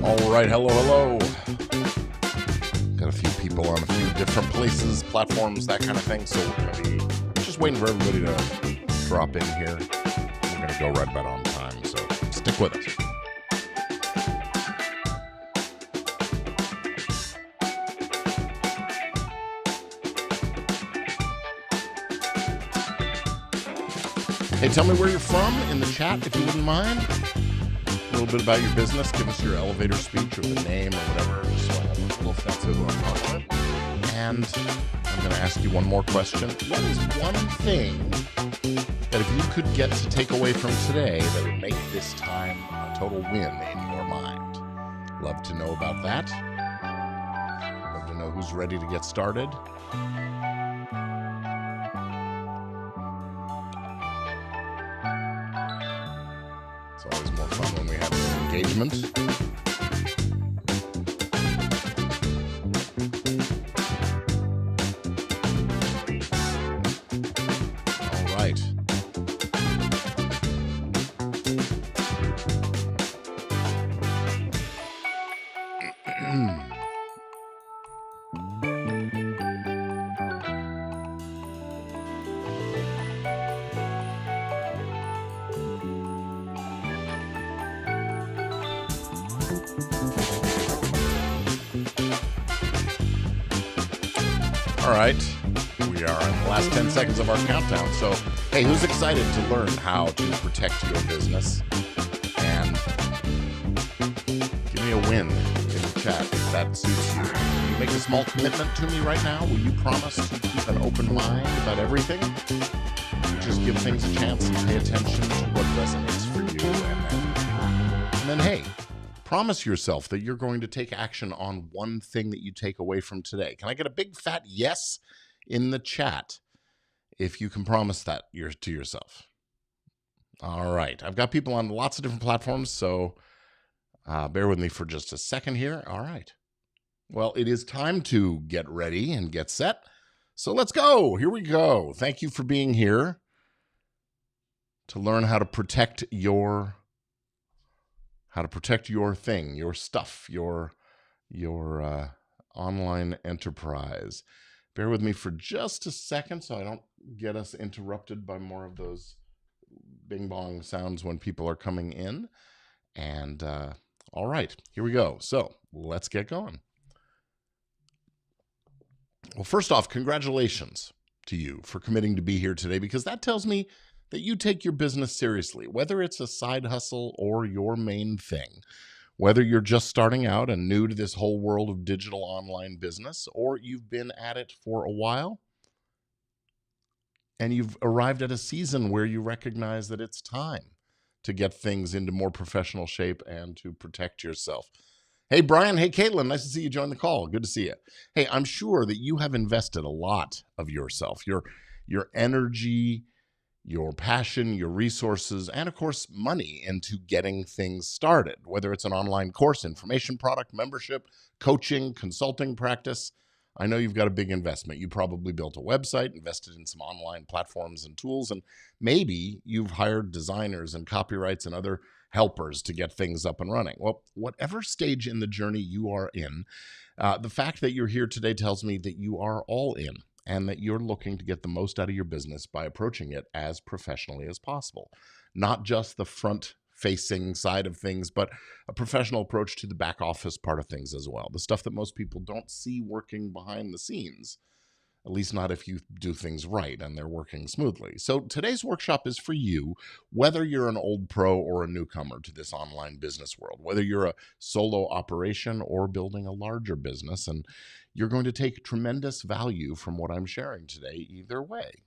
All right, hello. Got a few people on a few different places, platforms, that kind of thing. So we're going to be just waiting for everybody to drop in here. We're going to go right about on time, so stick with us. Hey, tell me where you're from in the chat, if you wouldn't mind. A little bit about your business. Give us your elevator speech or the name or whatever, just so I have a little sense of who I'm talking about. And I'm going to ask you one more question. What is one thing that if you could get to take away from today that would make this time a total win in your mind? Love to know about that. Love to know who's ready to get started. It's always more fun when we have some engagement. All right. All right, we are in the last 10 seconds of our countdown. So, hey, who's excited to learn how to protect your business? And give me a win in the chat if that suits you. Will you make a small commitment to me right now? Will you promise to keep an open mind about everything? Just give things a chance and pay attention to what resonates for you. And then hey, promise yourself that you're going to take action on one thing that you take away from today. Can I get a big fat yes in the chat if you can promise that to yourself? All right. I've got people on lots of different platforms, so bear with me for just a second here. All right. Well, it is time to get ready and get set. So let's go. Here we go. Thank you for being here to learn how to protect your thing, your stuff, your online enterprise. Bear with me for just a second so I don't get us interrupted by more of those bing bong sounds when people are coming in. And all right, here we go. So let's get going. Well, first off, congratulations to you for committing to be here today, because that tells me that you take your business seriously, whether it's a side hustle or your main thing, whether you're just starting out and new to this whole world of digital online business, or you've been at it for a while and you've arrived at a season where you recognize that it's time to get things into more professional shape and to protect yourself. Hey, Brian. Hey, Caitlin. Nice to see you join the call. Good to see you. Hey, I'm sure that you have invested a lot of yourself, your energy, your passion, your resources, and of course, money into getting things started, whether it's an online course, information product, membership, coaching, consulting practice. I know you've got a big investment. You probably built a website, invested in some online platforms and tools, and maybe you've hired designers and copyrights and other helpers to get things up and running. Well, whatever stage in the journey you are in, the fact that you're here today tells me that you are all in, and that you're looking to get the most out of your business by approaching it as professionally as possible. Not just the front-facing side of things, but a professional approach to the back office part of things as well. The stuff that most people don't see working behind the scenes, at least not if you do things right and they're working smoothly. So today's workshop is for you, whether you're an old pro or a newcomer to this online business world, whether you're a solo operation or building a larger business, and you're going to take tremendous value from what I'm sharing today either way.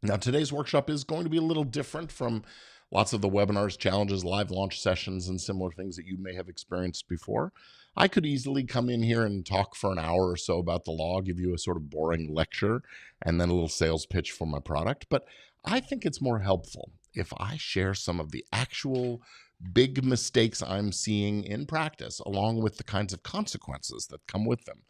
Now, today's workshop is going to be a little different from lots of the webinars, challenges, live launch sessions, and similar things that you may have experienced before. I could easily come in here and talk for an hour or so about the law, give you a sort of boring lecture, and then a little sales pitch for my product. But I think it's more helpful if I share some of the actual big mistakes I'm seeing in practice, along with the kinds of consequences that come with them.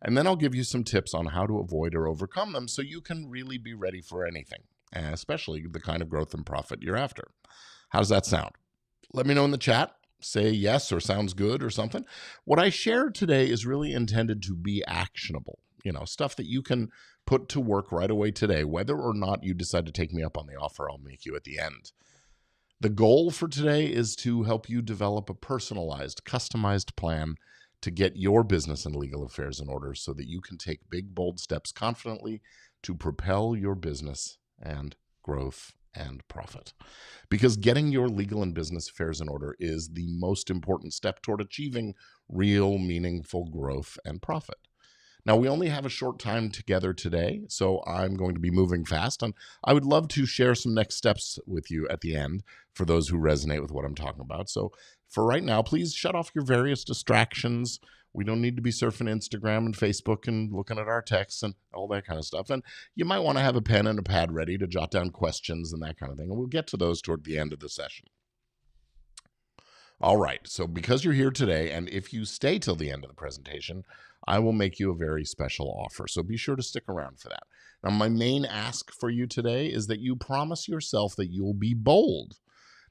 And then I'll give you some tips on how to avoid or overcome them so you can really be ready for anything, especially the kind of growth and profit you're after. How does that sound? Let me know in the chat. say yes or sounds good or something. What I shared today is really intended to be actionable, stuff that you can put to work right away today, whether or not you decide to take me up on the offer I'll make you at the end. The goal for today is to help you develop a personalized, customized plan to get your business and legal affairs in order so that you can take big, bold steps confidently to propel your business and growth and profit. Because getting your legal and business affairs in order is the most important step toward achieving real, meaningful growth and profit. Now, we only have a short time together today, so I'm going to be moving fast. And I would love to share some next steps with you at the end for those who resonate with what I'm talking about. So for right now, please shut off your various distractions. We don't need to be surfing Instagram and Facebook and looking at our texts and all that kind of stuff. And you might want to have a pen and a pad ready to jot down questions and that kind of thing. And we'll get to those toward the end of the session. All right, so because you're here today, and if you stay till the end of the presentation, I will make you a very special offer. So be sure to stick around for that. Now, my main ask for you today is that you promise yourself that you'll be bold,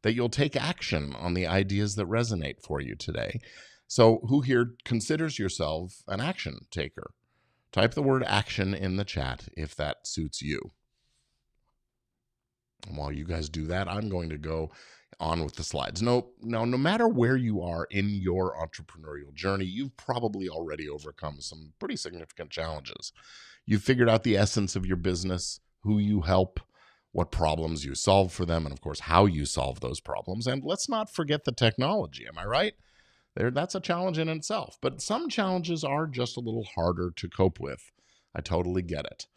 that you'll take action on the ideas that resonate for you today. So who here considers yourself an action taker? Type the word action in the chat if that suits you. And while you guys do that, I'm going to go on with the slides. No matter where you are in your entrepreneurial journey, you've probably already overcome some pretty significant challenges. You've figured out the essence of your business, who you help, what problems you solve for them, and of course, how you solve those problems. And let's not forget the technology. Am I right? That's a challenge in itself. But some challenges are just a little harder to cope with. I totally get it.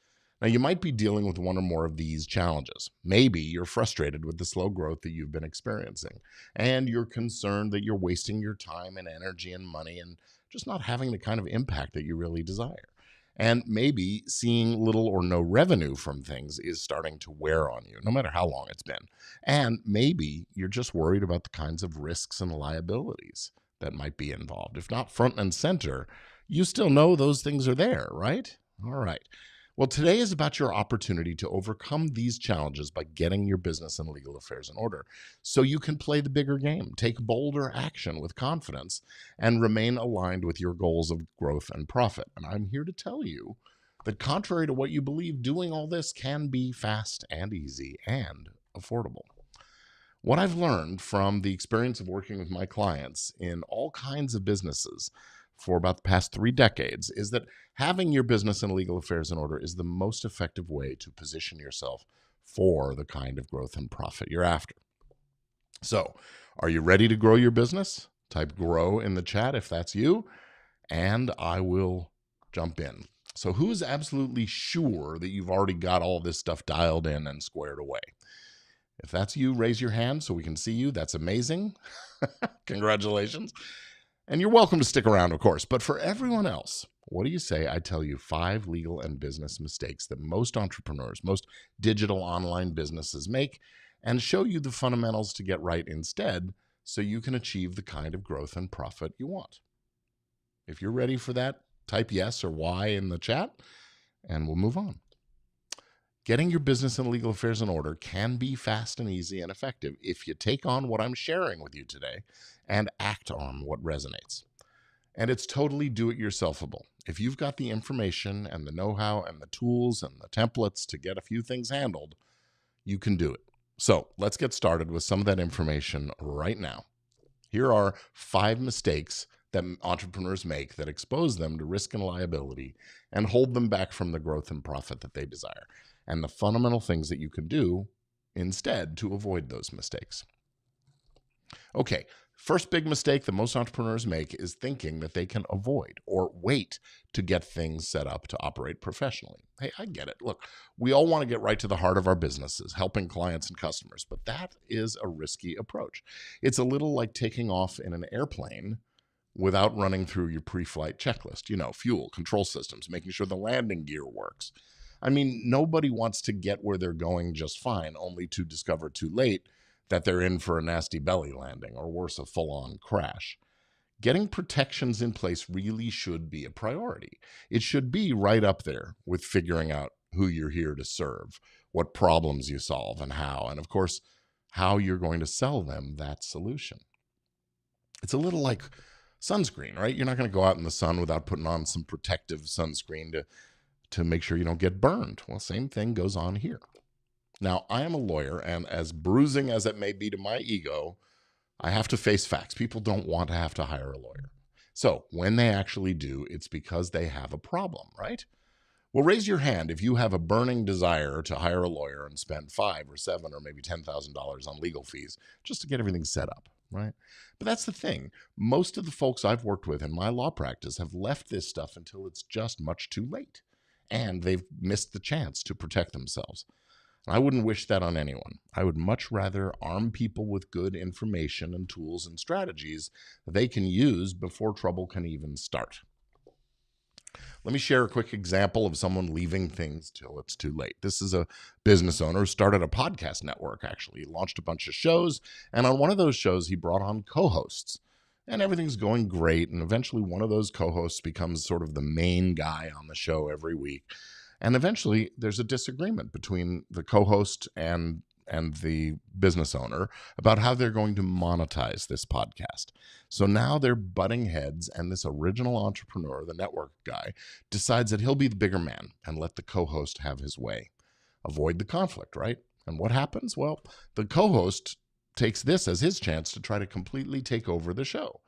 Now, you might be dealing with one or more of these challenges. Maybe you're frustrated with the slow growth that you've been experiencing, and you're concerned that you're wasting your time and energy and money and just not having the kind of impact that you really desire. And maybe seeing little or no revenue from things is starting to wear on you, no matter how long it's been. And maybe you're just worried about the kinds of risks and liabilities that might be involved. If not front and center, you still know those things are there, right? All right. Well, today is about your opportunity to overcome these challenges by getting your business and legal affairs in order so you can play the bigger game, take bolder action with confidence, and remain aligned with your goals of growth and profit. And I'm here to tell you that contrary to what you believe, doing all this can be fast and easy and affordable. What I've learned from the experience of working with my clients in all kinds of businesses for about the past 3 decades is that having your business and legal affairs in order is the most effective way to position yourself for the kind of growth and profit you're after. So, are you ready to grow your business? Type grow in the chat if that's you, and I will jump in. So, who's absolutely sure that you've already got all this stuff dialed in and squared away? If that's you, raise your hand so we can see you. That's amazing. Congratulations. And you're welcome to stick around, of course. But for everyone else, what do you say I tell you 5 legal and business mistakes that most entrepreneurs, most digital online businesses make, and show you the fundamentals to get right instead so you can achieve the kind of growth and profit you want? If you're ready for that, type yes or Y in the chat, and we'll move on. Getting your business and legal affairs in order can be fast and easy and effective if you take on what I'm sharing with you today and act on what resonates. And it's totally do-it-yourselfable. If you've got the information and the know-how and the tools and the templates to get a few things handled, you can do it. So let's get started with some of that information right now. Here are 5 mistakes that entrepreneurs make that expose them to risk and liability and hold them back from the growth and profit that they desire, and the fundamental things that you can do instead to avoid those mistakes. Okay, first big mistake that most entrepreneurs make is thinking that they can avoid or wait to get things set up to operate professionally. Hey, I get it. Look, we all want to get right to the heart of our businesses, helping clients and customers, but that is a risky approach. It's a little like taking off in an airplane without running through your pre-flight checklist. Fuel, control systems, making sure the landing gear works. I mean, nobody wants to get where they're going just fine, only to discover too late that they're in for a nasty belly landing, or worse, a full-on crash. Getting protections in place really should be a priority. It should be right up there with figuring out who you're here to serve, what problems you solve and how, and of course, how you're going to sell them that solution. It's a little like sunscreen, right? You're not going to go out in the sun without putting on some protective sunscreen to make sure you don't get burned. Well, same thing goes on here. Now, I am a lawyer, and as bruising as it may be to my ego, I have to face facts. People don't want to have to hire a lawyer. So when they actually do, it's because they have a problem, right? Well, raise your hand if you have a burning desire to hire a lawyer and spend $5 or $7 or maybe $10,000 on legal fees just to get everything set up, right? But that's the thing. Most of the folks I've worked with in my law practice have left this stuff until it's just much too late, and they've missed the chance to protect themselves. I wouldn't wish that on anyone. I would much rather arm people with good information and tools and strategies that they can use before trouble can even start. Let me share a quick example of someone leaving things till it's too late. This is a business owner who started a podcast network, actually. He launched a bunch of shows, and on one of those shows, he brought on co-hosts. And everything's going great, and eventually one of those co-hosts becomes sort of the main guy on the show every week. And eventually, there's a disagreement between the co-host and the business owner about how they're going to monetize this podcast. So now they're butting heads, and this original entrepreneur, the network guy, decides that he'll be the bigger man and let the co-host have his way. Avoid the conflict, right? And what happens? Well, the co-host takes this as his chance to try to completely take over the show.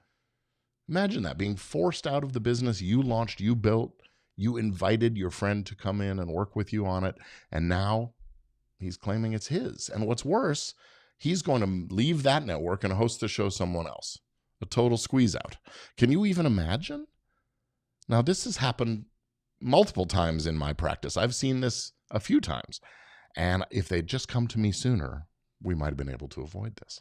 Imagine that, being forced out of the business you launched, you built. You invited your friend to come in and work with you on it, and now he's claiming it's his. And what's worse, he's going to leave that network and host the show someone else. A total squeeze out. Can you even imagine? Now, this has happened multiple times in my practice. I've seen this a few times. And if they'd just come to me sooner, we might have been able to avoid this.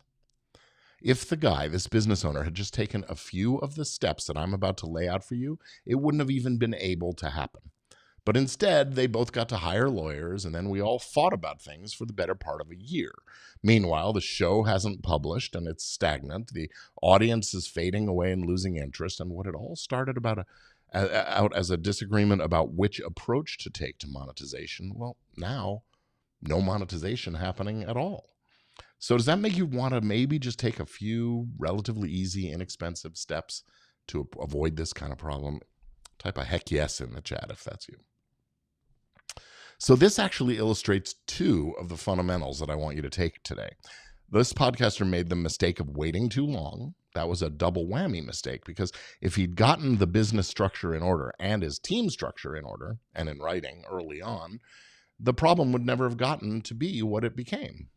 If the guy, this business owner, had just taken a few of the steps that I'm about to lay out for you, it wouldn't have even been able to happen. But instead, they both got to hire lawyers, and then we all fought about things for the better part of a year. Meanwhile, the show hasn't published, and it's stagnant. The audience is fading away and losing interest, and what it all started out as a disagreement about which approach to take to monetization, well, now, no monetization happening at all. So does that make you want to maybe just take a few relatively easy, inexpensive steps to avoid this kind of problem? Type a heck yes in the chat if that's you. So this actually illustrates two of the fundamentals that I want you to take today. This podcaster made the mistake of waiting too long. That was a double whammy mistake, because if he'd gotten the business structure in order and his team structure in order and in writing early on, the problem would never have gotten to be what it became.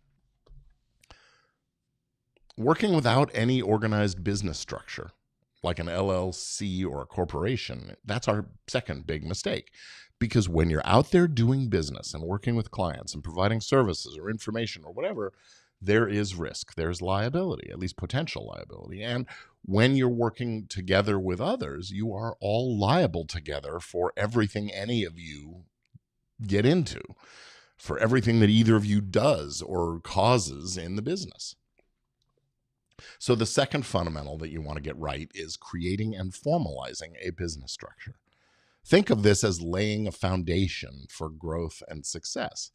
Working without any organized business structure, like an LLC or a corporation, that's our second big mistake. Because when you're out there doing business and working with clients and providing services or information or whatever, there is risk. There's liability, at least potential liability. And when you're working together with others, you are all liable together for everything any of you get into, for everything that either of you does or causes in the business. So the second fundamental that you want to get right is creating and formalizing a business structure. Think of this as laying a foundation for growth and success.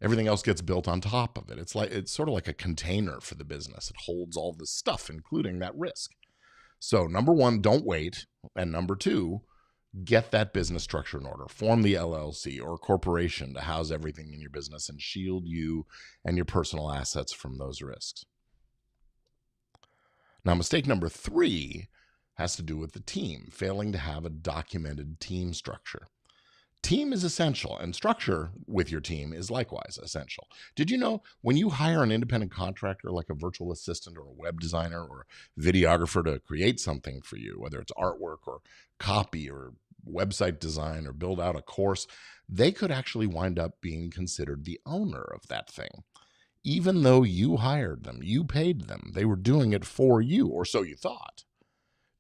Everything else gets built on top of it. It's sort of like a container for the business. It holds all this stuff, including that risk. So number one, don't wait. And number two, get that business structure in order. Form the LLC or corporation to house everything in your business and shield you and your personal assets from those risks. Now, mistake number three has to do with the team, failing to have a documented team structure. Team is essential, and structure with your team is likewise essential. Did you know when you hire an independent contractor like a virtual assistant or a web designer or a videographer to create something for you, whether it's artwork or copy or website design or build out a course, they could actually wind up being considered the owner of that thing. Even though you hired them, you paid them, they were doing it for you, or so you thought.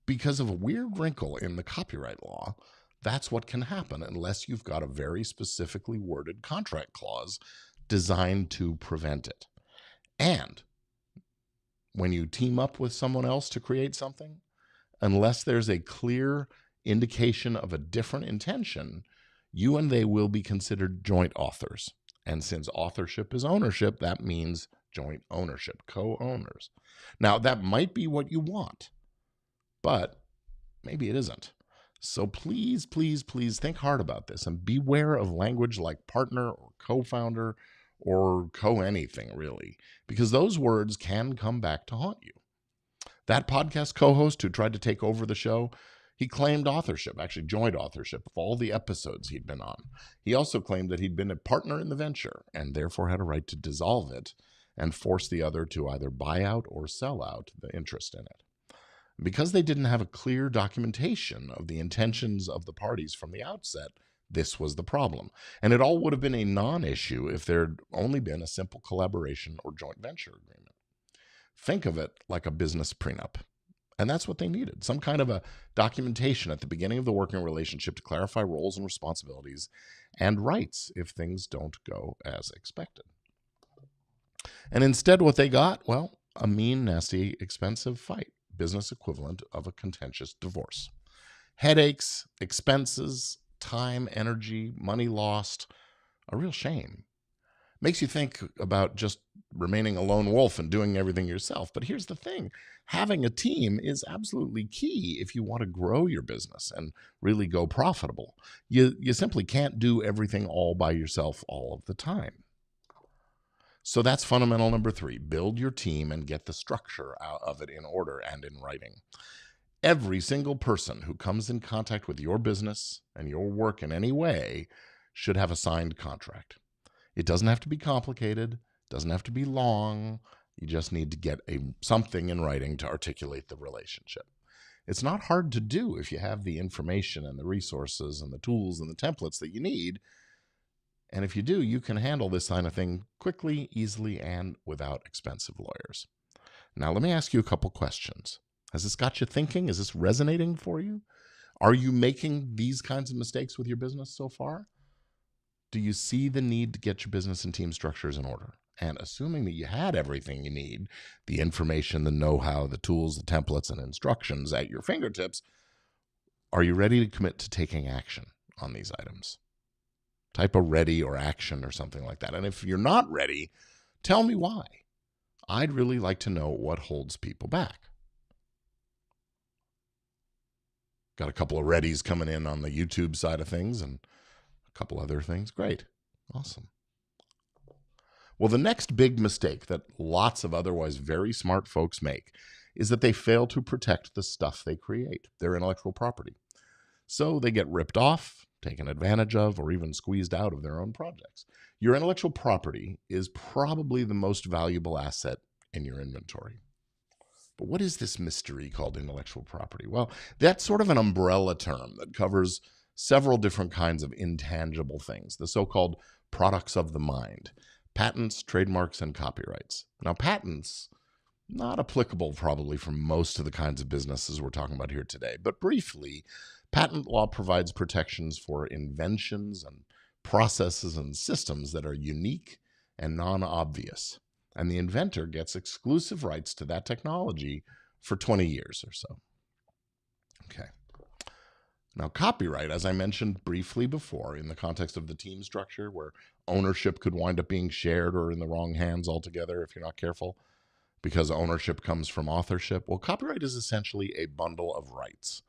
Because of a weird wrinkle in the copyright law, that's what can happen unless you've got a very specifically worded contract clause designed to prevent it. And when you team up with someone else to create something, unless there's a clear indication of a different intention, you and they will be considered joint authors. And since authorship is ownership, that means joint ownership, co-owners. Now, that might be what you want, but maybe it isn't. So please, please, please think hard about this and beware of language like partner or co-founder or co-anything, really, because those words can come back to haunt you. That podcast co-host who tried to take over the show, he claimed authorship, actually joint authorship of all the episodes he'd been on. He also claimed that he'd been a partner in the venture and therefore had a right to dissolve it and force the other to either buy out or sell out the interest in it. Because they didn't have a clear documentation of the intentions of the parties from the outset, this was the problem. And it all would have been a non-issue if there'd only been a simple collaboration or joint venture agreement. Think of it like a business prenup. And that's what they needed, some kind of a documentation at the beginning of the working relationship to clarify roles and responsibilities and rights if things don't go as expected. And instead what they got, well, a mean, nasty, expensive fight, business equivalent of a contentious divorce. Headaches, expenses, time, energy, money lost, a real shame. Makes you think about just remaining a lone wolf and doing everything yourself. But here's the thing. Having a team is absolutely key if you want to grow your business and really go profitable. You simply can't do everything all by yourself all of the time. So that's fundamental number 3. Build your team and get the structure out of it in order and in writing. Every single person who comes in contact with your business and your work in any way should have a signed contract. It doesn't have to be complicated, doesn't have to be long. You just need to get something in writing to articulate the relationship. It's not hard to do if you have the information and the resources and the tools and the templates that you need. And if you do, you can handle this kind of thing quickly, easily, and without expensive lawyers. Now, let me ask you a couple questions. Has this got you thinking? Is this resonating for you? Are you making these kinds of mistakes with your business so far? Do you see the need to get your business and team structures in order? And assuming that you had everything you need, the information, the know-how, the tools, the templates, and instructions at your fingertips, are you ready to commit to taking action on these items? Type a ready or action or something like that. And if you're not ready, tell me why. I'd really like to know what holds people back. Got a couple of readies coming in on the YouTube side of things and a couple other things. Great. Awesome. Well, the next big mistake that lots of otherwise very smart folks make is that they fail to protect the stuff they create, their intellectual property. So they get ripped off, taken advantage of, or even squeezed out of their own projects. Your intellectual property is probably the most valuable asset in your inventory. But what is this mystery called intellectual property? Well, that's sort of an umbrella term that covers several different kinds of intangible things, the so-called products of the mind: patents, trademarks, and copyrights. Now, patents, not applicable probably for most of the kinds of businesses we're talking about here today, but briefly, patent law provides protections for inventions and processes and systems that are unique and non-obvious. And the inventor gets exclusive rights to that technology for 20 years or so. Okay. Now, copyright, as I mentioned briefly before, in the context of the team structure, where ownership could wind up being shared or in the wrong hands altogether if you're not careful, because ownership comes from authorship. Well, copyright is essentially a bundle of rights.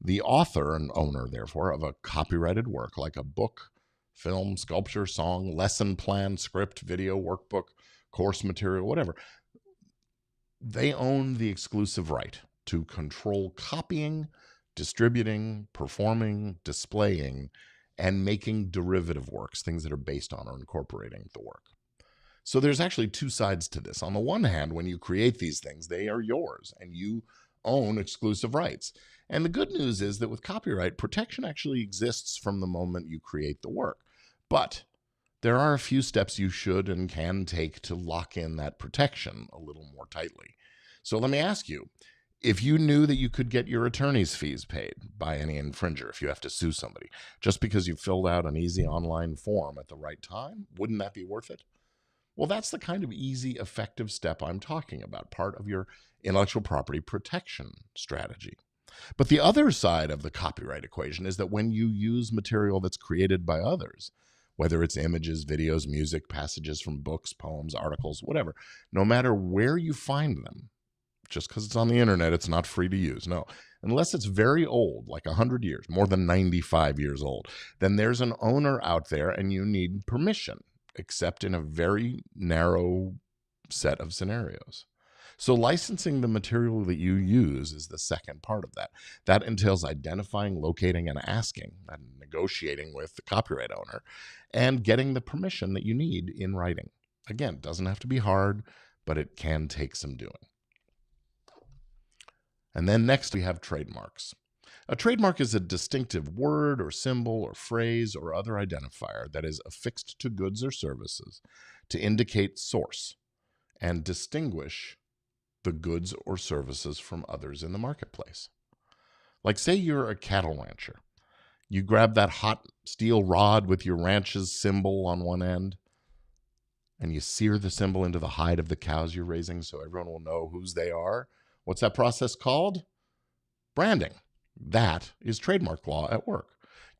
The author and owner, therefore, of a copyrighted work, like a book, film, sculpture, song, lesson plan, script, video, workbook, course material, whatever, they own the exclusive right to control copying, distributing, performing, displaying, and making derivative works, things that are based on or incorporating the work. So there's actually two sides to this. On the one hand, when you create these things, they are yours and you own exclusive rights. And the good news is that with copyright, protection actually exists from the moment you create the work. But there are a few steps you should and can take to lock in that protection a little more tightly. So let me ask you, if you knew that you could get your attorney's fees paid by any infringer if you have to sue somebody, just because you filled out an easy online form at the right time, wouldn't that be worth it? Well, that's the kind of easy, effective step I'm talking about, part of your intellectual property protection strategy. But the other side of the copyright equation is that when you use material that's created by others, whether it's images, videos, music, passages from books, poems, articles, whatever. No matter where you find them, just because it's on the internet, it's not free to use. No, unless it's very old, like 100 years, more than 95 years old, then there's an owner out there and you need permission, except in a very narrow set of scenarios. So licensing the material that you use is the second part of that. That entails identifying, locating, and asking, and negotiating with the copyright owner, and getting the permission that you need in writing. Again, it doesn't have to be hard, but it can take some doing. And then next we have trademarks. A trademark is a distinctive word or symbol or phrase or other identifier that is affixed to goods or services to indicate source and distinguish the goods or services from others in the marketplace. Like, say you're a cattle rancher. You grab that hot steel rod with your ranch's symbol on one end, and you sear the symbol into the hide of the cows you're raising so everyone will know whose they are. What's that process called? Branding. That is trademark law at work.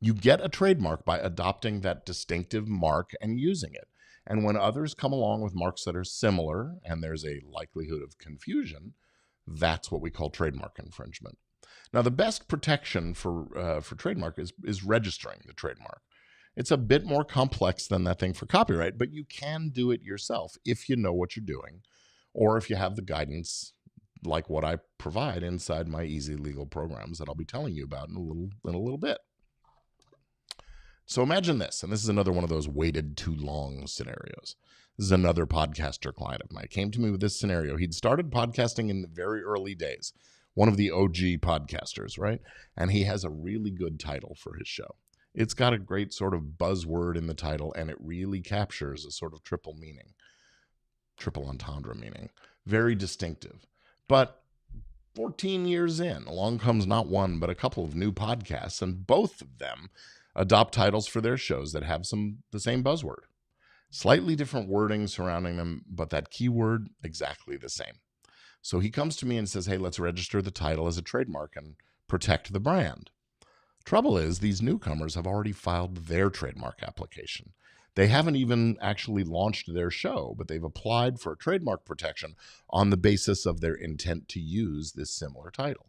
You get a trademark by adopting that distinctive mark and using it. And when others come along with marks that are similar and there's a likelihood of confusion, that's what we call trademark infringement. Now, the best protection for trademark is registering the trademark. It's a bit more complex than that thing for copyright, but you can do it yourself if you know what you're doing, or if you have the guidance like what I provide inside my easy legal programs that I'll be telling you about in a little bit. So imagine this, and this is another one of those waited too long scenarios. This is another podcaster client of mine. Came to me with this scenario. He'd started podcasting in the very early days, one of the OG podcasters, right? And he has a really good title for his show. It's got a great sort of buzzword in the title, and it really captures a sort of triple entendre meaning. Very distinctive. But 14 years in, along comes not one, but a couple of new podcasts, and both of them adopt titles for their shows that have the same buzzword. Slightly different wording surrounding them, but that keyword exactly the same. So he comes to me and says, hey, let's register the title as a trademark and protect the brand. Trouble is, these newcomers have already filed their trademark application. They haven't even actually launched their show, but they've applied for trademark protection on the basis of their intent to use this similar title.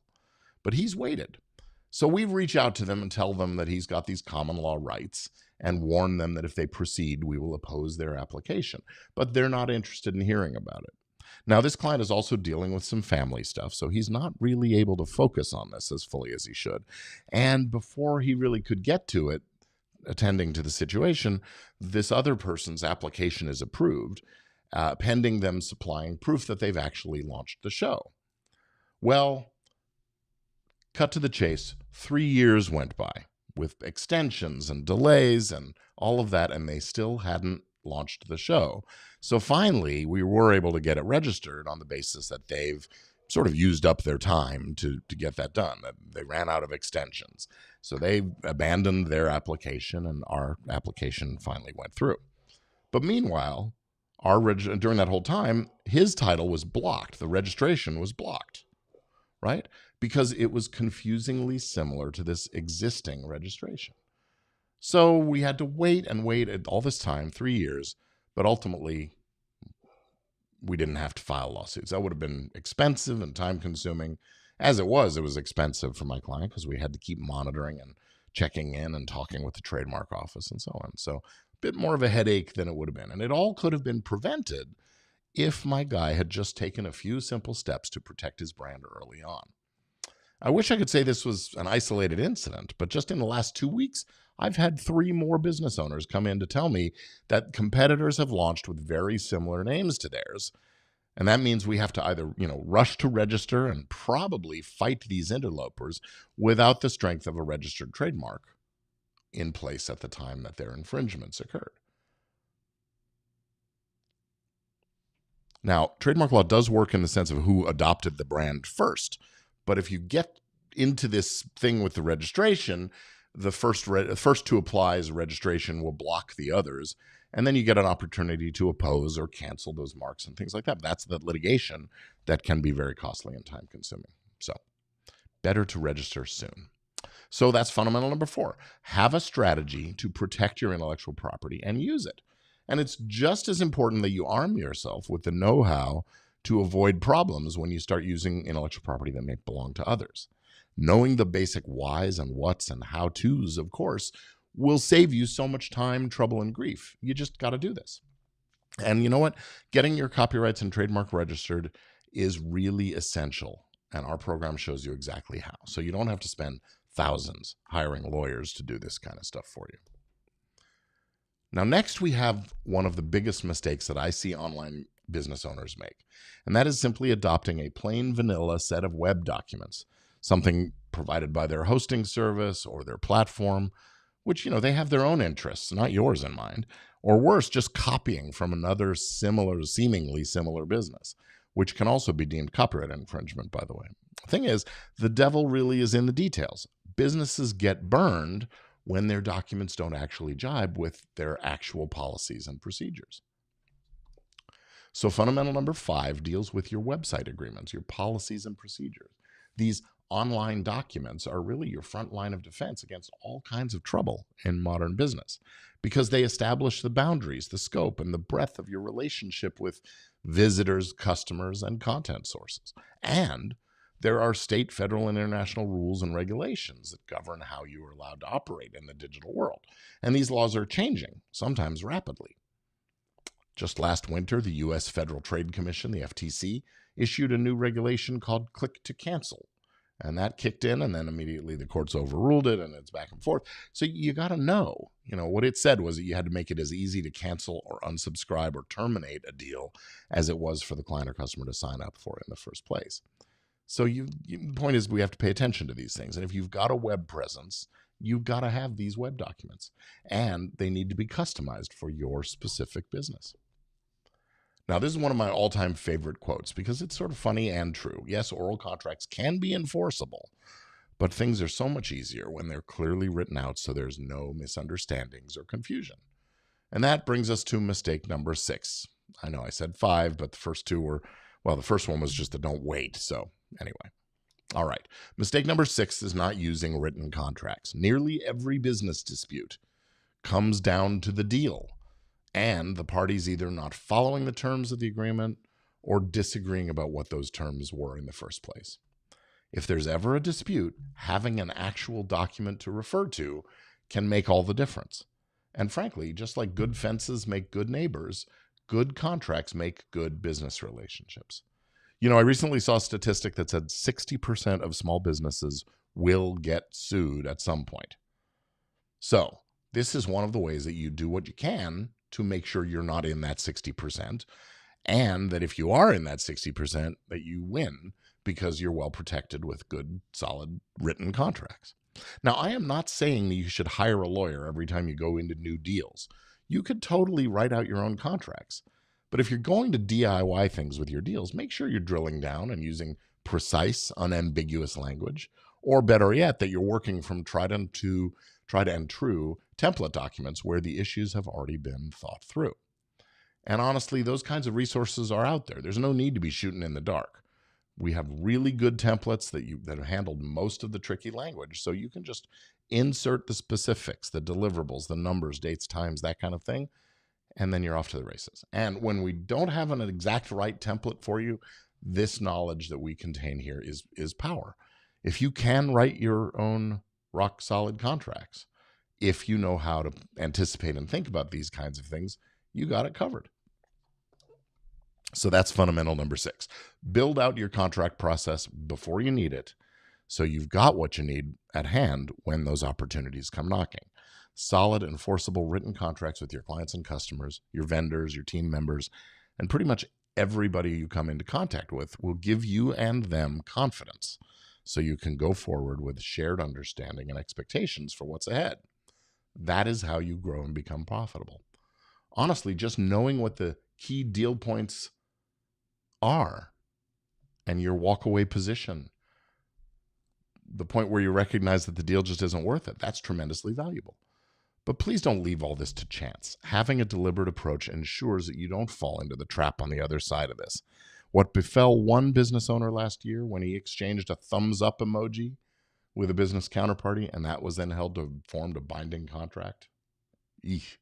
But he's waited. So we reach out to them and tell them that he's got these common law rights and warn them that if they proceed, we will oppose their application. But they're not interested in hearing about it. Now, this client is also dealing with some family stuff, so he's not really able to focus on this as fully as he should. And before he really could get to it, attending to the situation, this other person's application is approved, pending them supplying proof that they've actually launched the show. Well, cut to the chase, 3 years went by with extensions and delays and all of that, and they still hadn't launched the show. So finally, we were able to get it registered on the basis that they've sort of used up their time to get that done. They ran out of extensions. So they abandoned their application, and our application finally went through. But meanwhile, during that whole time, his title was blocked. The registration was blocked, right? Because it was confusingly similar to this existing registration. So we had to wait and wait all this time, 3 years, but ultimately we didn't have to file lawsuits. That would have been expensive and time-consuming. As it was expensive for my client because we had to keep monitoring and checking in and talking with the trademark office and so on. So a bit more of a headache than it would have been. And it all could have been prevented if my guy had just taken a few simple steps to protect his brand early on. I wish I could say this was an isolated incident, but just in the last 2 weeks, I've had 3 more business owners come in to tell me that competitors have launched with very similar names to theirs. And that means we have to either, rush to register and probably fight these interlopers without the strength of a registered trademark in place at the time that their infringements occurred. Now, trademark law does work in the sense of who adopted the brand first. But if you get into this thing with the registration, the first to apply's registration will block the others, and then you get an opportunity to oppose or cancel those marks and things like that. That's the litigation that can be very costly and time-consuming. So better to register soon. So that's fundamental number 4. Have a strategy to protect your intellectual property and use it. And it's just as important that you arm yourself with the know-how to avoid problems when you start using intellectual property that may belong to others. Knowing the basic whys and whats and how-tos, of course, will save you so much time, trouble, and grief. You just got to do this. And you know what? Getting your copyrights and trademark registered is really essential. And our program shows you exactly how. So you don't have to spend thousands hiring lawyers to do this kind of stuff for you. Now, next we have one of the biggest mistakes that I see online business owners make, and that is simply adopting a plain vanilla set of web documents, something provided by their hosting service or their platform, which, they have their own interests, not yours in mind, or worse, just copying from another seemingly similar business, which can also be deemed copyright infringement, by the way. The thing is, the devil really is in the details. Businesses get burned when their documents don't actually jibe with their actual policies and procedures. So fundamental number 5 deals with your website agreements, your policies and procedures. These online documents are really your front line of defense against all kinds of trouble in modern business because they establish the boundaries, the scope, and the breadth of your relationship with visitors, customers, and content sources. And there are state, federal, and international rules and regulations that govern how you are allowed to operate in the digital world. And these laws are changing, sometimes rapidly. Just last winter, the U.S. Federal Trade Commission, the FTC, issued a new regulation called Click to Cancel. And that kicked in, and then immediately the courts overruled it, and it's back and forth. So you got to know, what it said was that you had to make it as easy to cancel or unsubscribe or terminate a deal as it was for the client or customer to sign up for it in the first place. So the point is we have to pay attention to these things. And if you've got a web presence, you've got to have these web documents. And they need to be customized for your specific business. Now, this is one of my all-time favorite quotes because it's sort of funny and true. Yes, oral contracts can be enforceable, but things are so much easier when they're clearly written out so there's no misunderstandings or confusion. And that brings us to mistake number 6. I know I said 5, but the first two were, the first one was just a don't wait. So anyway, all right. Mistake number 6 is not using written contracts. Nearly every business dispute comes down to the deal and the parties either not following the terms of the agreement or disagreeing about what those terms were in the first place. If there's ever a dispute, having an actual document to refer to can make all the difference. And frankly, just like good fences make good neighbors, good contracts make good business relationships. I recently saw a statistic that said 60% of small businesses will get sued at some point. So this is one of the ways that you do what you can to make sure you're not in that 60%, and that if you are in that 60%, that you win because you're well protected with good, solid written contracts. Now, I am not saying that you should hire a lawyer every time you go into new deals. You could totally write out your own contracts. But if you're going to DIY things with your deals, make sure you're drilling down and using precise, unambiguous language, or better yet, that you're working from tried and true template documents where the issues have already been thought through. And honestly, those kinds of resources are out there. There's no need to be shooting in the dark. We have really good templates that have handled most of the tricky language, so you can just insert the specifics, the deliverables, the numbers, dates, times, that kind of thing, and then you're off to the races. And when we don't have an exact right template for you, this knowledge that we contain here is power. If you can write your own rock solid contracts, if you know how to anticipate and think about these kinds of things, you got it covered. So that's fundamental number 6. Build out your contract process before you need it, so you've got what you need at hand when those opportunities come knocking. Solid, enforceable written contracts with your clients and customers, your vendors, your team members, and pretty much everybody you come into contact with will give you and them confidence, so you can go forward with shared understanding and expectations for what's ahead. That is how you grow and become profitable. Honestly, just knowing what the key deal points are and your walkaway position, the point where you recognize that the deal just isn't worth it, that's tremendously valuable. But please don't leave all this to chance. Having a deliberate approach ensures that you don't fall into the trap on the other side of this. What befell one business owner last year when he exchanged a thumbs up emoji with a business counterparty, and that was then held to form a binding contract? Eesh.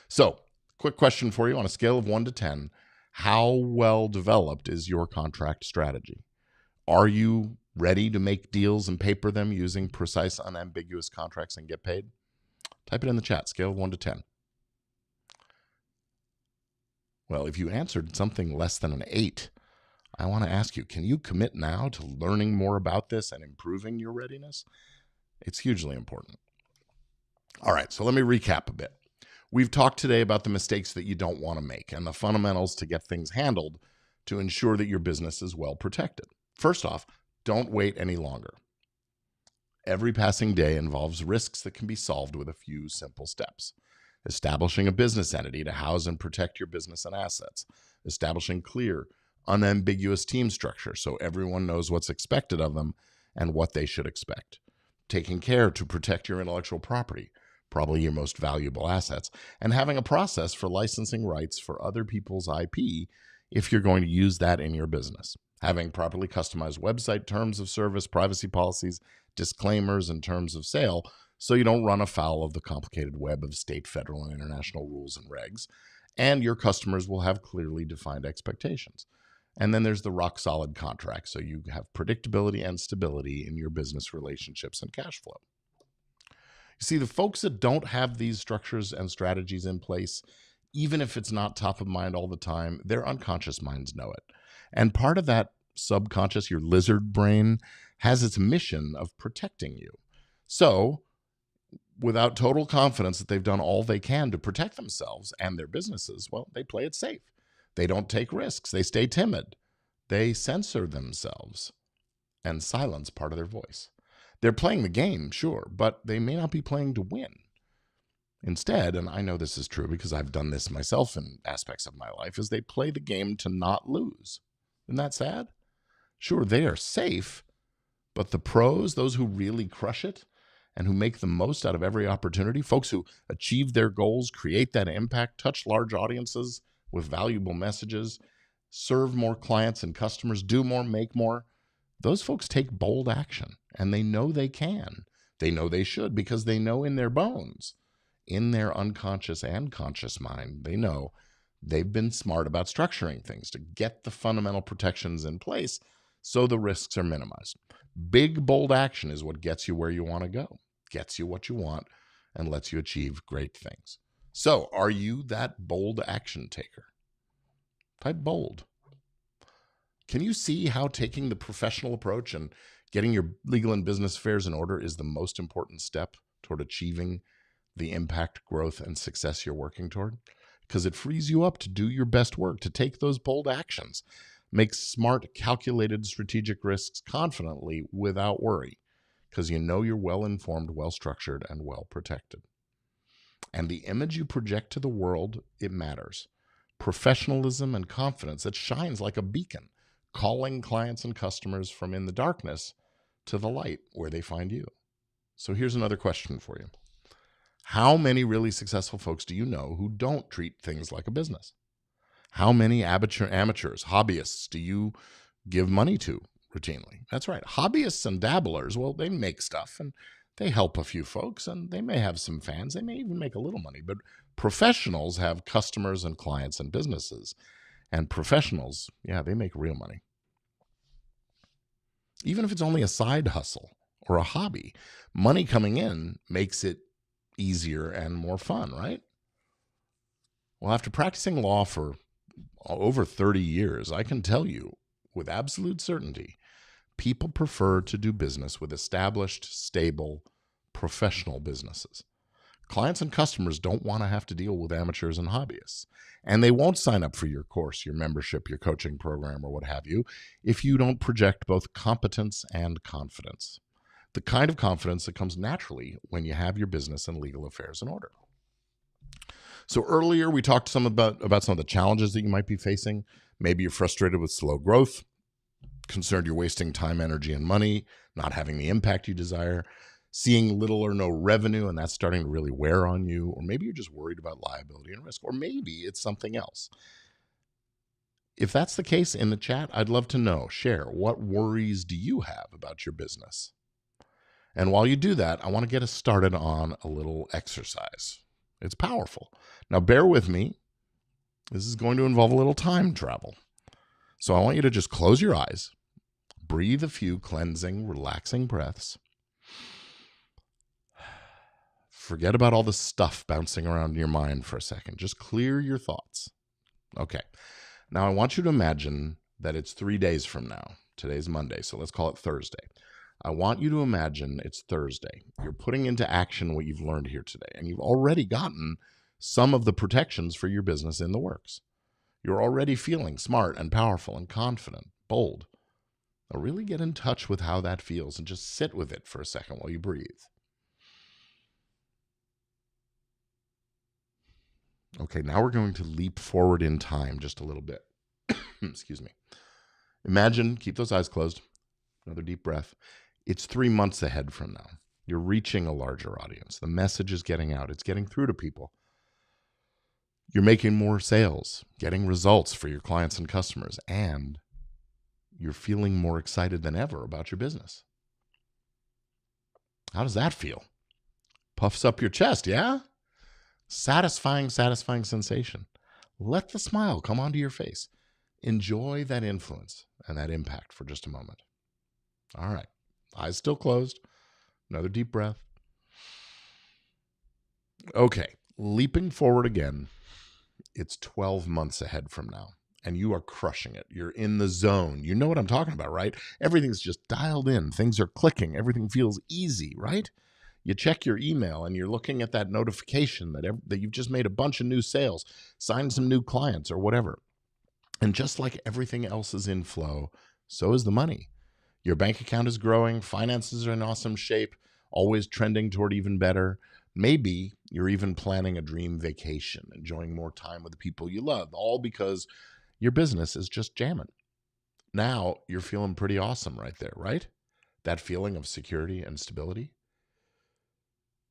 So, quick question for you. On a scale of 1 to 10, how well developed is your contract strategy? Are you ready to make deals and paper them using precise, unambiguous contracts and get paid? Type it in the chat, scale of 1 to 10. Well, if you answered something less than an 8, I want to ask you, can you commit now to learning more about this and improving your readiness? It's hugely important. All right, so let me recap a bit. We've talked today about the mistakes that you don't want to make and the fundamentals to get things handled to ensure that your business is well protected. First off, don't wait any longer. Every passing day involves risks that can be solved with a few simple steps. Establishing a business entity to house and protect your business and assets. Establishing clear, unambiguous team structure so everyone knows what's expected of them and what they should expect. Taking care to protect your intellectual property, probably your most valuable assets, and having a process for licensing rights for other people's IP if you're going to use that in your business. Having properly customized website terms of service, privacy policies, disclaimers, and terms of sale so you don't run afoul of the complicated web of state, federal, and international rules and regs. And your customers will have clearly defined expectations. And then there's the rock solid contract, so you have predictability and stability in your business relationships and cash flow. You see, the folks that don't have these structures and strategies in place, even if it's not top of mind all the time, their unconscious minds know it. And part of that subconscious, your lizard brain, has its mission of protecting you. So, without total confidence that they've done all they can to protect themselves and their businesses, well, they play it safe. They don't take risks. They stay timid. They censor themselves and silence part of their voice. They're playing the game, sure, but they may not be playing to win. Instead, and I know this is true because I've done this myself in aspects of my life, is they play the game to not lose. Isn't that sad? Sure, they are safe, but the pros, those who really crush it and who make the most out of every opportunity, folks who achieve their goals, create that impact, touch large audiences with valuable messages, serve more clients and customers, do more, make more, those folks take bold action, and they know they can. They know they should because they know in their bones, in their unconscious and conscious mind, they know they've been smart about structuring things to get the fundamental protections in place so the risks are minimized. Big, bold action is what gets you where you want to go, gets you what you want, and lets you achieve great things. So, are you that bold action taker? Type bold. Can you see how taking the professional approach and getting your legal and business affairs in order is the most important step toward achieving the impact, growth, and success you're working toward? Because it frees you up to do your best work, to take those bold actions, make smart, calculated, strategic risks confidently without worry, because you know you're well-informed, well-structured, and well-protected. And the image you project to the world, it matters. Professionalism and confidence that shines like a beacon, calling clients and customers from in the darkness to the light where they find you. So here's another question for you. How many really successful folks do you know who don't treat things like a business? How many amateurs, hobbyists do you give money to routinely? That's right. Hobbyists and dabblers, well, they make stuff and they help a few folks and they may have some fans. They may even make a little money. But professionals have customers and clients and businesses. And professionals, yeah, they make real money. Even if it's only a side hustle or a hobby, money coming in makes it easier and more fun, right? Well, after practicing law for over 30 years, I can tell you with absolute certainty, people prefer to do business with established, stable, professional businesses. Clients and customers don't want to have to deal with amateurs and hobbyists, and they won't sign up for your course, your membership, your coaching program, or what have you, if you don't project both competence and confidence. The kind of confidence that comes naturally when you have your business and legal affairs in order. So earlier we talked some about some of the challenges that you might be facing. Maybe you're frustrated with slow growth, concerned you're wasting time, energy, and money, not having the impact you desire, seeing little or no revenue, and that's starting to really wear on you. Or maybe you're just worried about liability and risk. Or maybe it's something else. If that's the case, in the chat, I'd love to know. Share. What worries do you have about your business? And while you do that, I want to get us started on a little exercise. It's powerful. Now, bear with me. This is going to involve a little time travel. So I want you to just close your eyes, breathe a few cleansing, relaxing breaths. Forget about all the stuff bouncing around in your mind for a second. Just clear your thoughts. Okay. Now I want you to imagine that it's 3 days from now. Today's Monday, so let's call it Thursday. I want you to imagine it's Thursday. You're putting into action what you've learned here today, and you've already gotten some of the protections for your business in the works. You're already feeling smart and powerful and confident, bold. Now really get in touch with how that feels and just sit with it for a second while you breathe. Okay, now we're going to leap forward in time just a little bit. Excuse me. Imagine, keep those eyes closed. Another deep breath. It's 3 months ahead from now. You're reaching a larger audience. The message is getting out. It's getting through to people. You're making more sales, getting results for your clients and customers, and you're feeling more excited than ever about your business. How does that feel? Puffs up your chest, yeah? Satisfying sensation. Let the smile come onto your face. Enjoy that influence and that impact for just a moment. All right. Eyes still closed. Another deep breath. Okay. Leaping forward again. It's 12 months ahead from now, and you are crushing it. You're in the zone. You know what I'm talking about, right? Everything's just dialed in. Things are clicking. Everything feels easy, right? You check your email and you're looking at that notification that you've just made a bunch of new sales, signed some new clients or whatever. And just like everything else is in flow, so is the money. Your bank account is growing, finances are in awesome shape, always trending toward even better. Maybe you're even planning a dream vacation, enjoying more time with the people you love, all because your business is just jamming. Now you're feeling pretty awesome right there, right? That feeling of security and stability.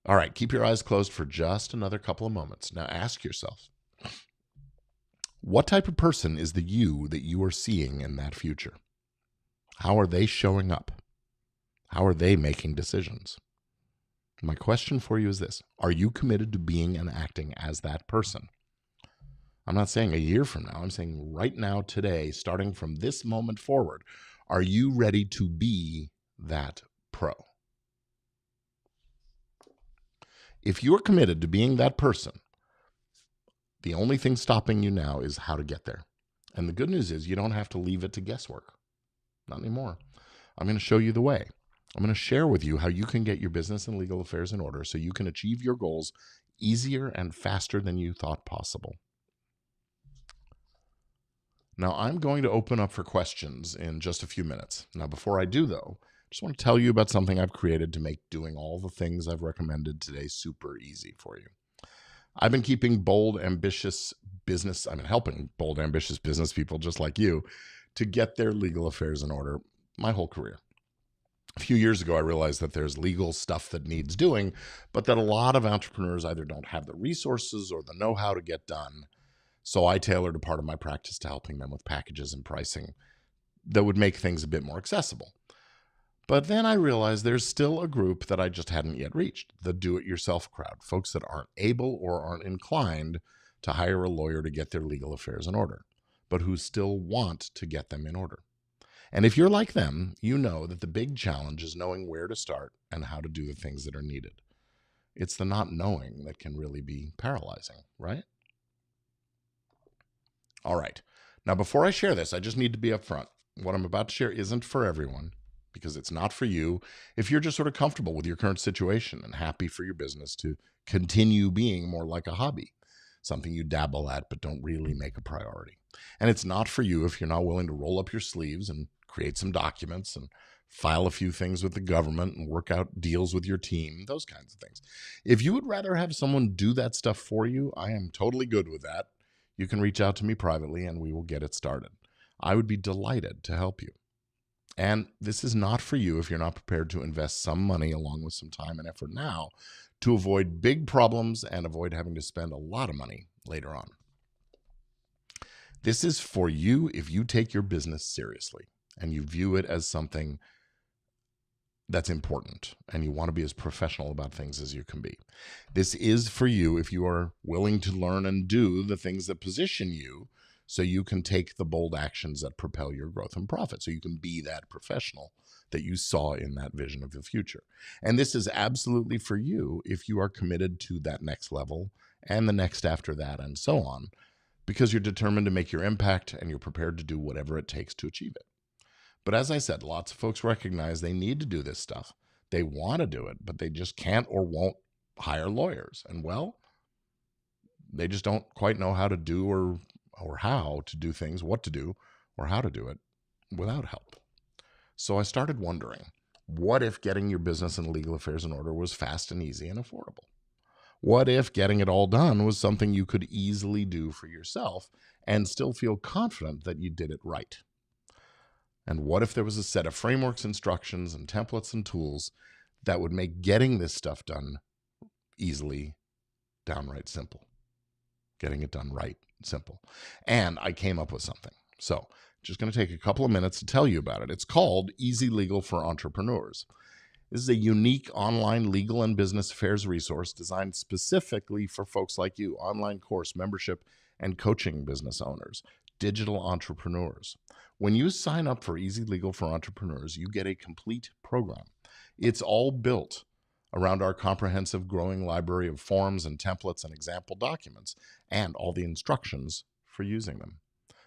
All right, keep your eyes closed for just another couple of moments. Now ask yourself, what type of person is the you that you are seeing in that future? How are they showing up? How are they making decisions? My question for you is this: are you committed to being and acting as that person? I'm not saying a year from now. I'm saying right now, today, starting from this moment forward, are you ready to be that pro? If you're committed to being that person, the only thing stopping you now is how to get there. And the good news is you don't have to leave it to guesswork. Not anymore. I'm going to show you the way. I'm going to share with you how you can get your business and legal affairs in order so you can achieve your goals easier and faster than you thought possible. Now, I'm going to open up for questions in just a few minutes. Now, before I do, though, I just want to tell you about something I've created to make doing all the things I've recommended today super easy for you. I've been helping bold, ambitious business people just like you to get their legal affairs in order my whole career. A few years ago, I realized that there's legal stuff that needs doing, but that a lot of entrepreneurs either don't have the resources or the know-how to get done. So I tailored a part of my practice to helping them with packages and pricing that would make things a bit more accessible. But then I realized there's still a group that I just hadn't yet reached, the do-it-yourself crowd, folks that aren't able or aren't inclined to hire a lawyer to get their legal affairs in order, but who still want to get them in order. And if you're like them, you know that the big challenge is knowing where to start and how to do the things that are needed. It's the not knowing that can really be paralyzing, right? All right. Now, before I share this, I just need to be upfront. What I'm about to share isn't for everyone, because it's not for you if you're just sort of comfortable with your current situation and happy for your business to continue being more like a hobby, something you dabble at but don't really make a priority. And it's not for you if you're not willing to roll up your sleeves and create some documents and file a few things with the government and work out deals with your team, those kinds of things. If you would rather have someone do that stuff for you, I am totally good with that. You can reach out to me privately and we will get it started. I would be delighted to help you. And this is not for you if you're not prepared to invest some money along with some time and effort now to avoid big problems and avoid having to spend a lot of money later on. This is for you if you take your business seriously and you view it as something that's important, and you want to be as professional about things as you can be. This is for you if you are willing to learn and do the things that position you so you can take the bold actions that propel your growth and profit, so you can be that professional that you saw in that vision of the future. And this is absolutely for you if you are committed to that next level and the next after that and so on, because you're determined to make your impact and you're prepared to do whatever it takes to achieve it. But as I said, lots of folks recognize they need to do this stuff. They want to do it, but they just can't or won't hire lawyers. And well, they just don't quite know how to do or how to do things, what to do, or how to do it without help. So I started wondering, what if getting your business and legal affairs in order was fast and easy and affordable? What if getting it all done was something you could easily do for yourself and still feel confident that you did it right? And what if there was a set of frameworks, instructions, and templates and tools that would make getting this stuff done easily, downright simple? Getting it done right, simple. And I came up with something. So just going to take a couple of minutes to tell you about it. It's called Easy Legal for Entrepreneurs. This is a unique online legal and business affairs resource designed specifically for folks like you, online course, membership, and coaching business owners, digital entrepreneurs. When you sign up for Easy Legal for Entrepreneurs, you get a complete program. It's all built around our comprehensive growing library of forms and templates and example documents and all the instructions for using them.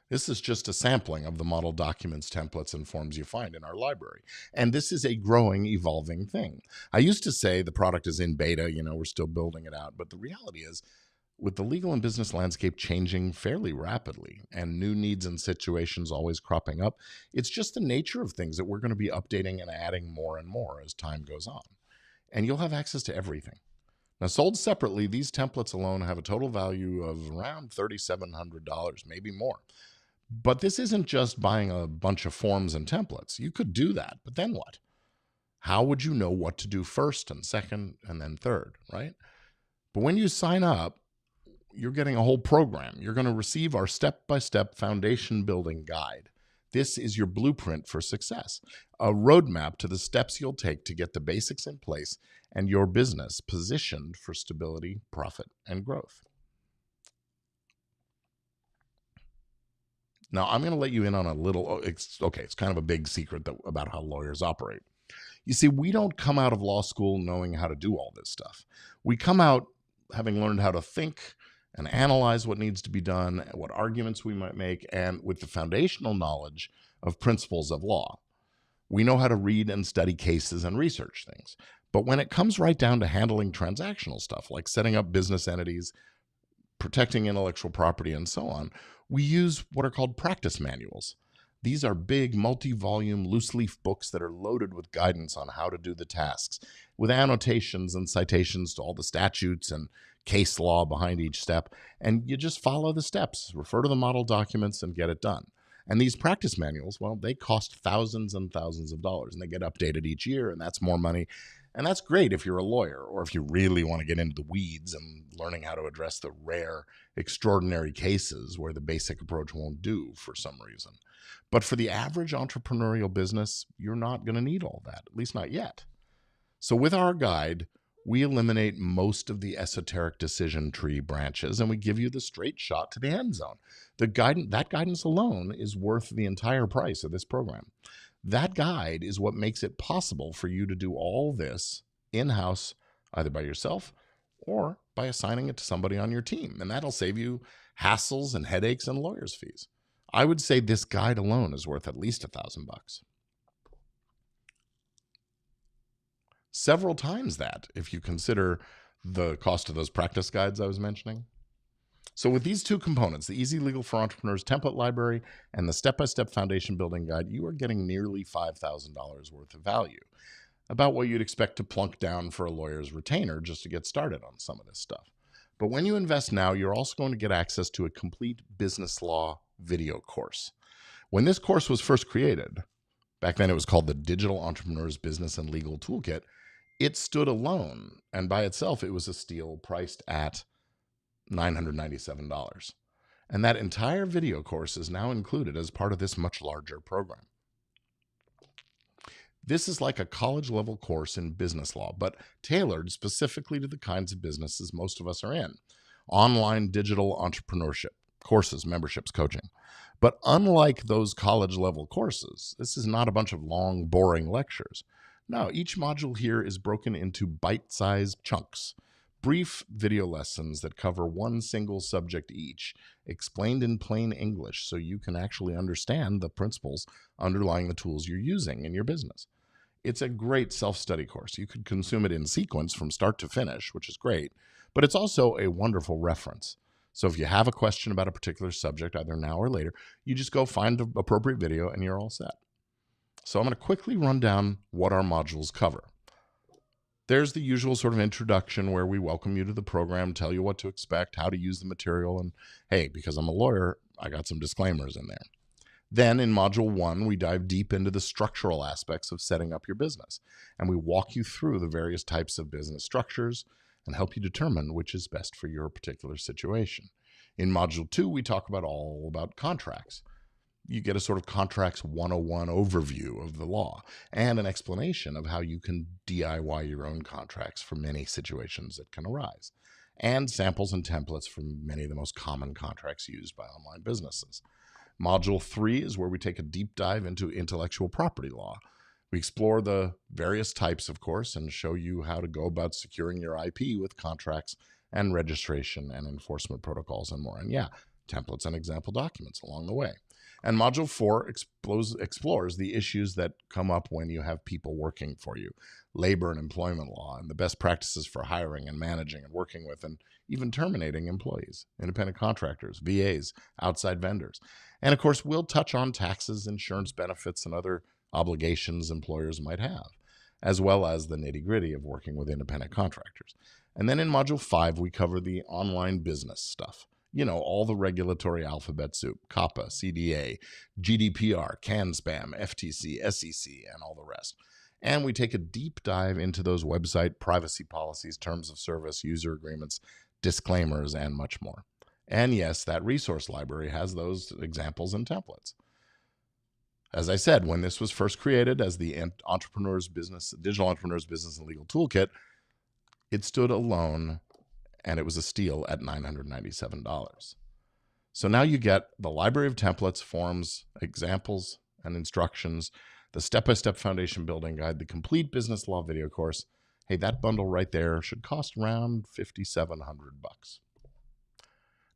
This is just a sampling of the model documents, templates, and forms you find in our library. And this is a growing, evolving thing. I used to say the product is in beta, we're still building it out. But the reality is, with the legal and business landscape changing fairly rapidly and new needs and situations always cropping up, it's just the nature of things that we're going to be updating and adding more and more as time goes on. And you'll have access to everything. Now, sold separately, these templates alone have a total value of around $3,700, maybe more. But this isn't just buying a bunch of forms and templates. You could do that, but then what? How would you know what to do first and second and then third, right? But when you sign up, you're getting a whole program. You're going to receive our step-by-step foundation building guide. This is your blueprint for success, a roadmap to the steps you'll take to get the basics in place and your business positioned for stability, profit, and growth. Now, I'm going to let you in on a little, it's kind of a big secret about how lawyers operate. You see, we don't come out of law school knowing how to do all this stuff. We come out having learned how to think and analyze what needs to be done, what arguments we might make, and with the foundational knowledge of principles of law. We know how to read and study cases and research things. But when it comes right down to handling transactional stuff, like setting up business entities, protecting intellectual property, and so on, we use what are called practice manuals. These are big, multi-volume, loose-leaf books that are loaded with guidance on how to do the tasks, with annotations and citations to all the statutes and case law behind each step. And you just follow the steps, refer to the model documents, and get it done. And these practice manuals, well, they cost thousands and thousands of dollars, and they get updated each year, and that's more money. And that's great if you're a lawyer or if you really want to get into the weeds and learning how to address the rare, extraordinary cases where the basic approach won't do for some reason. But for the average entrepreneurial business, you're not going to need all that, at least not yet. So with our guide, we eliminate most of the esoteric decision tree branches, and we give you the straight shot to the end zone. That guidance alone is worth the entire price of this program. That guide is what makes it possible for you to do all this in-house, either by yourself or by assigning it to somebody on your team. And that'll save you hassles and headaches and lawyers' fees. I would say this guide alone is worth at least $1,000. Several times that, if you consider the cost of those practice guides I was mentioning. So with these two components, the Easy Legal for Entrepreneurs template library and the step-by-step foundation building guide, you are getting nearly $5,000 worth of value, about what you'd expect to plunk down for a lawyer's retainer just to get started on some of this stuff. But when you invest now, you're also going to get access to a complete business law video course. When this course was first created, back then it was called the Digital Entrepreneurs Business and Legal Toolkit, it stood alone, and by itself it was a steal priced at $997. And that entire video course is now included as part of this much larger program. This is like a college level course in business law, but tailored specifically to the kinds of businesses most of us are in. Online digital entrepreneurship, courses, memberships, coaching. But unlike those college level courses, this is not a bunch of long, boring lectures. No, each module here is broken into bite sized chunks, brief video lessons that cover one single subject each, explained in plain English so you can actually understand the principles underlying the tools you're using in your business. It's a great self-study course. You could consume it in sequence from start to finish, which is great, but it's also a wonderful reference. So if you have a question about a particular subject, either now or later, you just go find the appropriate video and you're all set. So I'm going to quickly run down what our modules cover. There's the usual sort of introduction where we welcome you to the program, tell you what to expect, how to use the material, and hey, because I'm a lawyer, I got some disclaimers in there. Then in Module 1, we dive deep into the structural aspects of setting up your business, and we walk you through the various types of business structures and help you determine which is best for your particular situation. In Module 2, we talk all about contracts. You get a sort of contracts 101 overview of the law and an explanation of how you can DIY your own contracts for many situations that can arise, and samples and templates for many of the most common contracts used by online businesses. Module 3 is where we take a deep dive into intellectual property law. We explore the various types, of course, and show you how to go about securing your IP with contracts and registration and enforcement protocols and more. And yeah, templates and example documents along the way. And Module 4 explores the issues that come up when you have people working for you, labor and employment law, and the best practices for hiring and managing and working with and even terminating employees, independent contractors, VAs, outside vendors. And of course, we'll touch on taxes, insurance benefits, and other obligations employers might have, as well as the nitty-gritty of working with independent contractors. And then in Module 5, we cover the online business stuff. You know, all the regulatory alphabet soup, COPPA, CDA, GDPR, CAN-SPAM, FTC, SEC, and all the rest. And we take a deep dive into those website privacy policies, terms of service, user agreements, disclaimers, and much more. And yes, that resource library has those examples and templates. As I said, when this was first created as the Digital Entrepreneur's Business and Legal Toolkit, it stood alone, and it was a steal at $997. So now you get the library of templates, forms, examples, and instructions, the step-by-step foundation building guide, the complete business law video course. Hey, that bundle right there should cost around $5,700.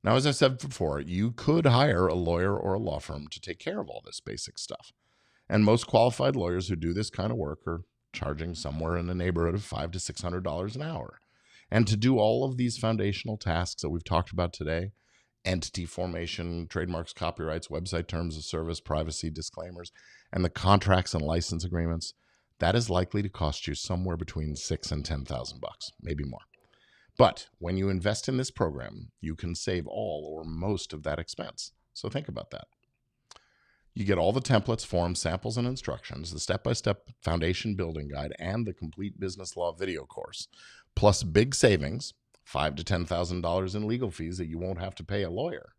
Now, as I said before, you could hire a lawyer or a law firm to take care of all this basic stuff. And most qualified lawyers who do this kind of work are charging somewhere in the neighborhood of $500 to $600 an hour. And to do all of these foundational tasks that we've talked about today, entity formation, trademarks, copyrights, website terms of service, privacy disclaimers, and the contracts and license agreements, that is likely to cost you somewhere between $6,000 and $10,000, maybe more. But when you invest in this program, you can save all or most of that expense. So think about that. You get all the templates, forms, samples, and instructions, the step-by-step foundation building guide, and the complete business law video course, plus big savings, $5,000 to $10,000 in legal fees that you won't have to pay a lawyer.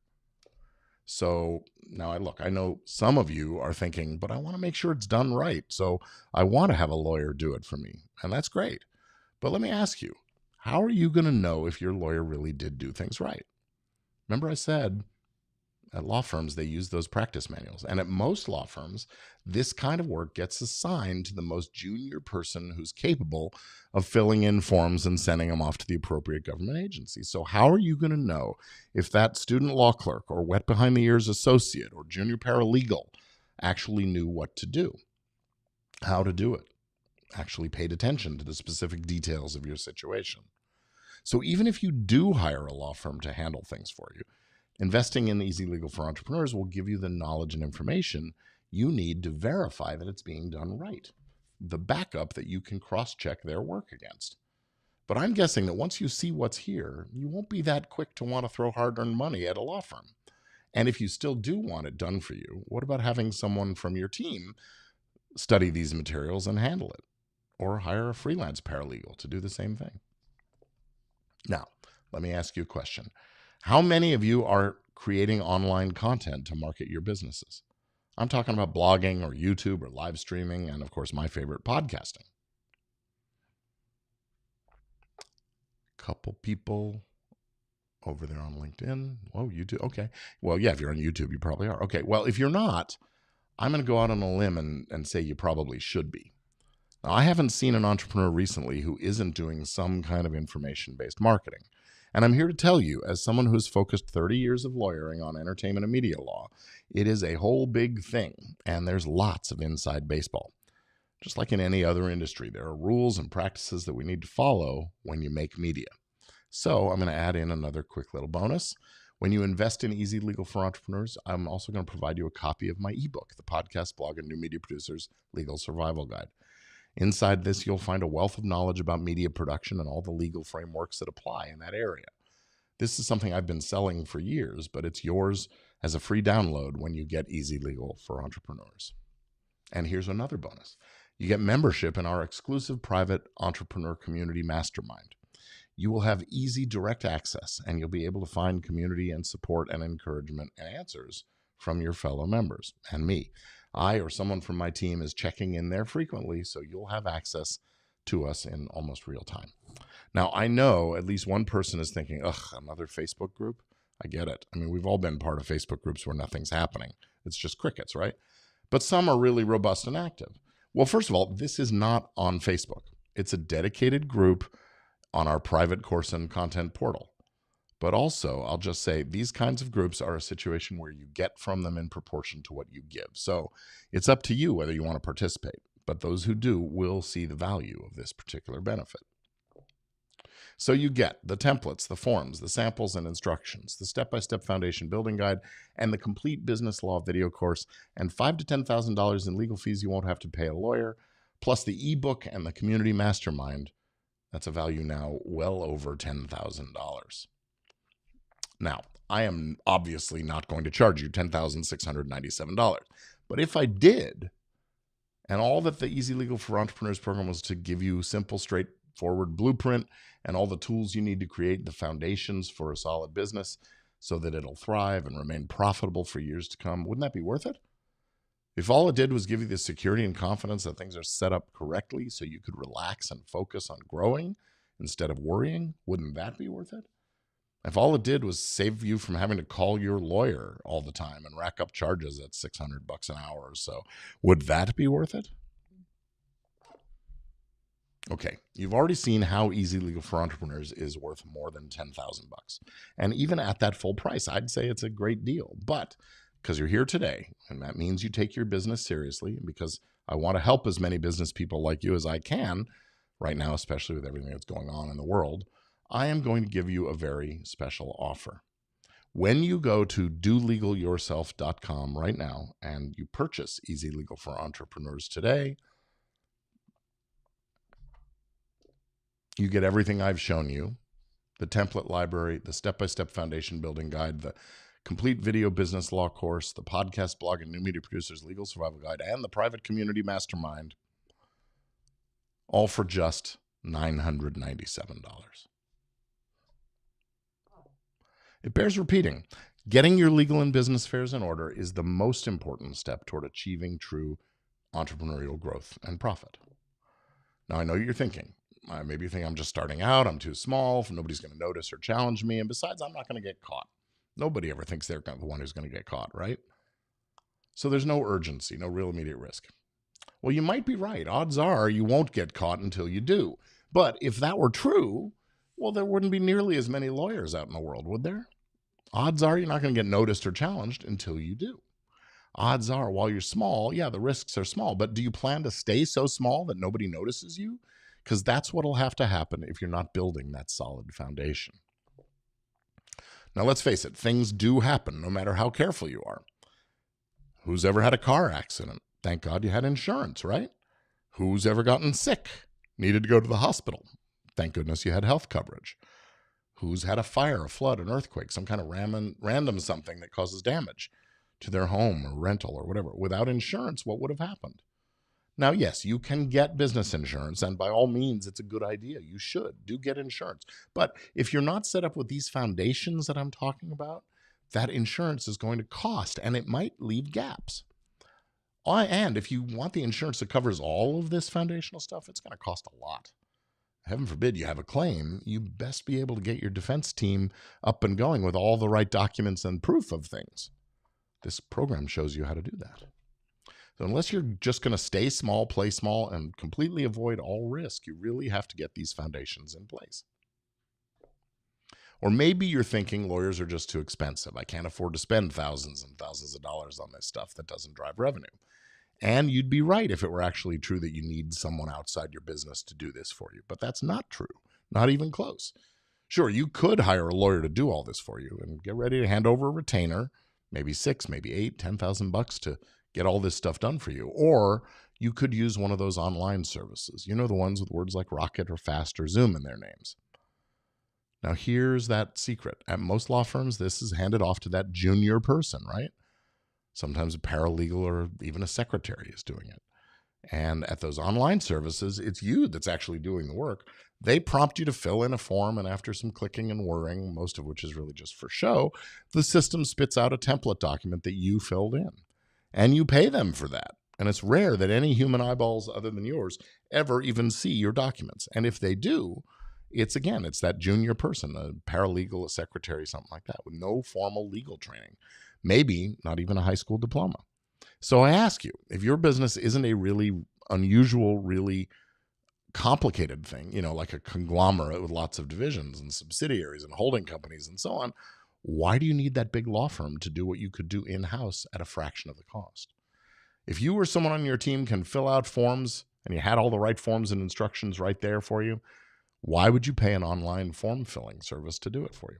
So now I know some of you are thinking, but I want to make sure it's done right. So I want to have a lawyer do it for me. And that's great. But let me ask you, how are you going to know if your lawyer really did do things right? Remember I said at law firms, they use those practice manuals. And at most law firms, this kind of work gets assigned to the most junior person who's capable of filling in forms and sending them off to the appropriate government agency. So how are you going to know if that student law clerk or wet behind the ears associate or junior paralegal actually knew what to do, how to do it, actually paid attention to the specific details of your situation? So even if you do hire a law firm to handle things for you, investing in Easy Legal for Entrepreneurs will give you the knowledge and information you need to verify that it's being done right, the backup that you can cross-check their work against. But I'm guessing that once you see what's here, you won't be that quick to want to throw hard-earned money at a law firm. And if you still do want it done for you, what about having someone from your team study these materials and handle it? Or hire a freelance paralegal to do the same thing? Now, let me ask you a question. How many of you are creating online content to market your businesses? I'm talking about blogging or YouTube or live streaming and, of course, my favorite, podcasting. Couple people over there on LinkedIn. Whoa, YouTube. Okay. Well, yeah, if you're on YouTube, you probably are. Okay. Well, if you're not, I'm going to go out on a limb and say you probably should be. Now, I haven't seen an entrepreneur recently who isn't doing some kind of information-based marketing. And I'm here to tell you, as someone who's focused 30 years of lawyering on entertainment and media law, it is a whole big thing, and there's lots of inside baseball. Just like in any other industry, there are rules and practices that we need to follow when you make media. So I'm going to add in another quick little bonus. When you invest in Easy Legal for Entrepreneurs, I'm also going to provide you a copy of my ebook, The Podcast, Blog, and New Media Producers Legal Survival Guide. Inside this, you'll find a wealth of knowledge about media production and all the legal frameworks that apply in that area. This is something I've been selling for years, but it's yours as a free download when you get Easy Legal for Entrepreneurs. And here's another bonus. You get membership in our exclusive private entrepreneur community mastermind. You will have easy direct access, and you'll be able to find community and support and encouragement and answers from your fellow members and me. I or someone from my team is checking in there frequently, so you'll have access to us in almost real time. Now, I know at least one person is thinking, ugh, another Facebook group? I get it. I mean, we've all been part of Facebook groups where nothing's happening. It's just crickets, right? But some are really robust and active. Well, first of all, this is not on Facebook. It's a dedicated group on our private course and content portal. But also, I'll just say, these kinds of groups are a situation where you get from them in proportion to what you give. So it's up to you whether you want to participate. But those who do will see the value of this particular benefit. So you get the templates, the forms, the samples and instructions, the step-by-step foundation building guide, and the complete business law video course, and $5,000 to $10,000 in legal fees you won't have to pay a lawyer, plus the ebook and the community mastermind. That's a value now well over $10,000. Now, I am obviously not going to charge you $10,697. But if I did, and all that the Easy Legal for Entrepreneurs program was to give you simple, straightforward blueprint and all the tools you need to create the foundations for a solid business so that it'll thrive and remain profitable for years to come, wouldn't that be worth it? If all it did was give you the security and confidence that things are set up correctly so you could relax and focus on growing instead of worrying, wouldn't that be worth it? If all it did was save you from having to call your lawyer all the time and rack up charges at $600 an hour or so, would that be worth it? Okay, you've already seen how Easy Legal for Entrepreneurs is worth more than $10,000. And even at that full price, I'd say it's a great deal. But because you're here today, and that means you take your business seriously, because I want to help as many business people like you as I can right now, especially with everything that's going on in the world, I am going to give you a very special offer. When you go to dolegalyourself.com right now and you purchase Easy Legal for Entrepreneurs today, you get everything I've shown you, the template library, the step-by-step foundation building guide, the complete video business law course, the podcast, blog, and new media producers legal survival guide, and the private community mastermind, all for just $997. It bears repeating. Getting your legal and business affairs in order is the most important step toward achieving true entrepreneurial growth and profit. Now, I know you're thinking, maybe you think I'm just starting out, I'm too small, nobody's going to notice or challenge me, and besides, I'm not going to get caught. Nobody ever thinks they're the one who's going to get caught, right? So there's no urgency, no real immediate risk. Well, you might be right. Odds are you won't get caught until you do. But if that were true, well, there wouldn't be nearly as many lawyers out in the world, would there? Odds are you're not going to get noticed or challenged until you do. Odds are, while you're small, yeah, the risks are small, but do you plan to stay so small that nobody notices you? Because that's what'll have to happen if you're not building that solid foundation. Now, let's face it, things do happen no matter how careful you are. Who's ever had a car accident? Thank God you had insurance, right? Who's ever gotten sick? Needed to go to the hospital? Thank goodness you had health coverage. Who's had a fire, a flood, an earthquake, some kind of random something that causes damage to their home or rental or whatever? Without insurance, what would have happened? Now, yes, you can get business insurance, and by all means, it's a good idea. You should. Do get insurance. But if you're not set up with these foundations that I'm talking about, that insurance is going to cost, and it might leave gaps. And if you want the insurance that covers all of this foundational stuff, it's going to cost a lot. Heaven forbid you have a claim, you best be able to get your defense team up and going with all the right documents and proof of things. This program shows you how to do that. So unless you're just going to stay small, play small, and completely avoid all risk, you really have to get these foundations in place. Or maybe you're thinking lawyers are just too expensive. I can't afford to spend thousands and thousands of dollars on this stuff that doesn't drive revenue. And you'd be right if it were actually true that you need someone outside your business to do this for you. But that's not true, not even close. Sure, you could hire a lawyer to do all this for you and get ready to hand over a retainer, maybe $6,000, maybe $8,000, $10,000 to get all this stuff done for you. Or you could use one of those online services. You know, the ones with words like Rocket or Fast or Zoom in their names. Now, here's that secret. At most law firms, this is handed off to that junior person, right? Sometimes a paralegal or even a secretary is doing it. And at those online services, it's you that's actually doing the work. They prompt you to fill in a form, and after some clicking and whirring, most of which is really just for show, the system spits out a template document that you filled in. And you pay them for that. And it's rare that any human eyeballs other than yours ever even see your documents. And if they do, it's that junior person, a paralegal, a secretary, something like that, with no formal legal training, maybe not even a high school diploma. So I ask you, if your business isn't a really unusual, really complicated thing, like a conglomerate with lots of divisions and subsidiaries and holding companies and so on, why do you need that big law firm to do what you could do in-house at a fraction of the cost? If you or someone on your team can fill out forms and you had all the right forms and instructions right there for you, why would you pay an online form filling service to do it for you?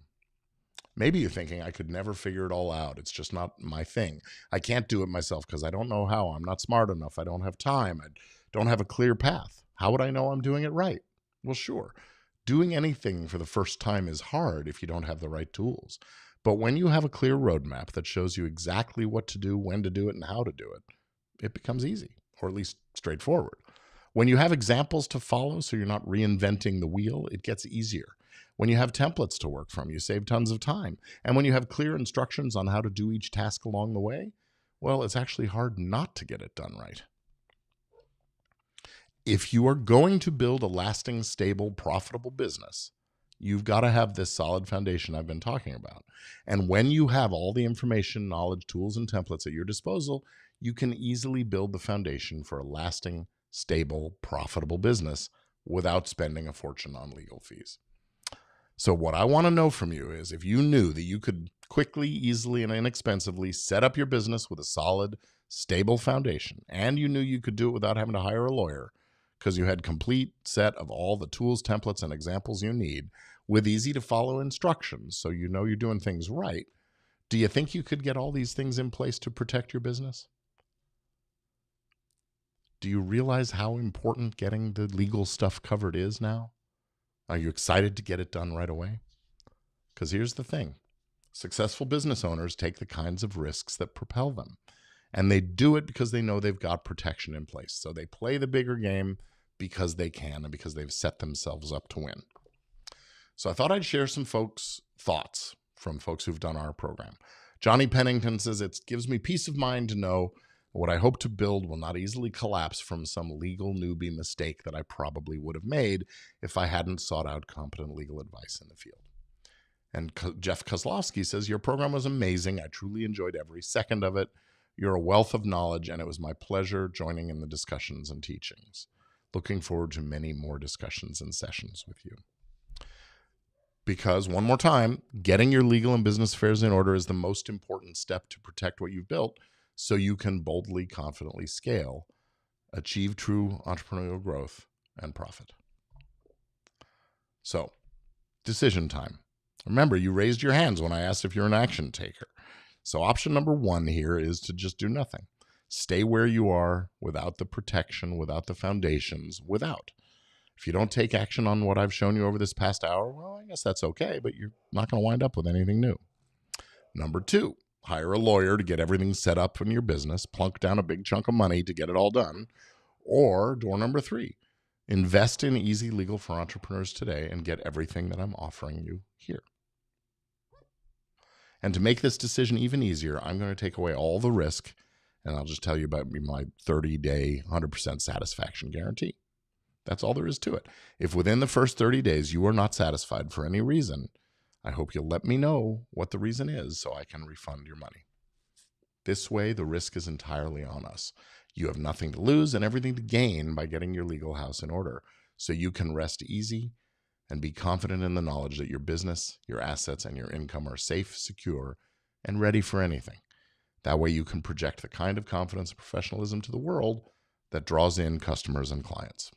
Maybe you're thinking, I could never figure it all out. It's just not my thing. I can't do it myself because I don't know how. I'm not smart enough. I don't have time. I don't have a clear path. How would I know I'm doing it right? Well, sure. Doing anything for the first time is hard if you don't have the right tools. But when you have a clear roadmap that shows you exactly what to do, when to do it, and how to do it, it becomes easy, or at least straightforward. When you have examples to follow so you're not reinventing the wheel, it gets easier. When you have templates to work from, you save tons of time. And when you have clear instructions on how to do each task along the way, well, it's actually hard not to get it done right. If you are going to build a lasting, stable, profitable business, you've got to have this solid foundation I've been talking about. And when you have all the information, knowledge, tools, and templates at your disposal, you can easily build the foundation for a lasting, stable, profitable business without spending a fortune on legal fees. So what I want to know from you is if you knew that you could quickly, easily, and inexpensively set up your business with a solid, stable foundation, and you knew you could do it without having to hire a lawyer because you had complete set of all the tools, templates, and examples you need with easy to follow instructions so you know you're doing things right, do you think you could get all these things in place to protect your business? Do you realize how important getting the legal stuff covered is now? Are you excited to get it done right away? Because here's the thing. Successful business owners take the kinds of risks that propel them. And they do it because they know they've got protection in place. So they play the bigger game because they can and because they've set themselves up to win. So I thought I'd share some folks' thoughts from folks who've done our program. Johnny Pennington says, it gives me peace of mind to know what I hope to build will not easily collapse from some legal newbie mistake that I probably would have made if I hadn't sought out competent legal advice in the field. And Jeff Kozlowski says, your program was amazing. I truly enjoyed every second of it. You're a wealth of knowledge, and it was my pleasure joining in the discussions and teachings. Looking forward to many more discussions and sessions with you. Because, one more time, getting your legal and business affairs in order is the most important step to protect what you've built so you can boldly, confidently scale, achieve true entrepreneurial growth, and profit. So, decision time. Remember, you raised your hands when I asked if you're an action taker. So option number 1 here is to just do nothing. Stay where you are without the protection, without the foundations, without. If you don't take action on what I've shown you over this past hour, well, I guess that's okay, but you're not going to wind up with anything new. Number 2, hire a lawyer to get everything set up in your business, plunk down a big chunk of money to get it all done. Or door number 3, invest in Easy Legal for Entrepreneurs today and get everything that I'm offering you here. And to make this decision even easier, I'm going to take away all the risk And I'll just tell you about my 30-day, 100% satisfaction guarantee. That's all there is to it. If within the first 30 days you are not satisfied for any reason, I hope you'll let me know what the reason is so I can refund your money. This way, the risk is entirely on us. You have nothing to lose and everything to gain by getting your legal house in order, so you can rest easy and be confident in the knowledge that your business, your assets, and your income are safe, secure, and ready for anything. That way you can project the kind of confidence and professionalism to the world that draws in customers and clients.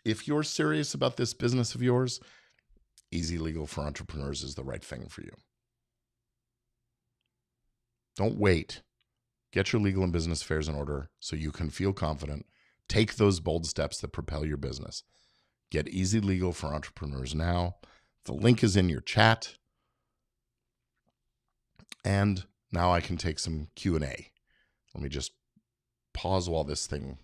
If you're serious about this business of yours, Easy Legal for Entrepreneurs is the right thing for you. Don't wait. Get your legal and business affairs in order so you can feel confident. Take those bold steps that propel your business. Get Easy Legal for Entrepreneurs now. The link is in your chat. And now I can take some Q&A. Let me just pause while this thing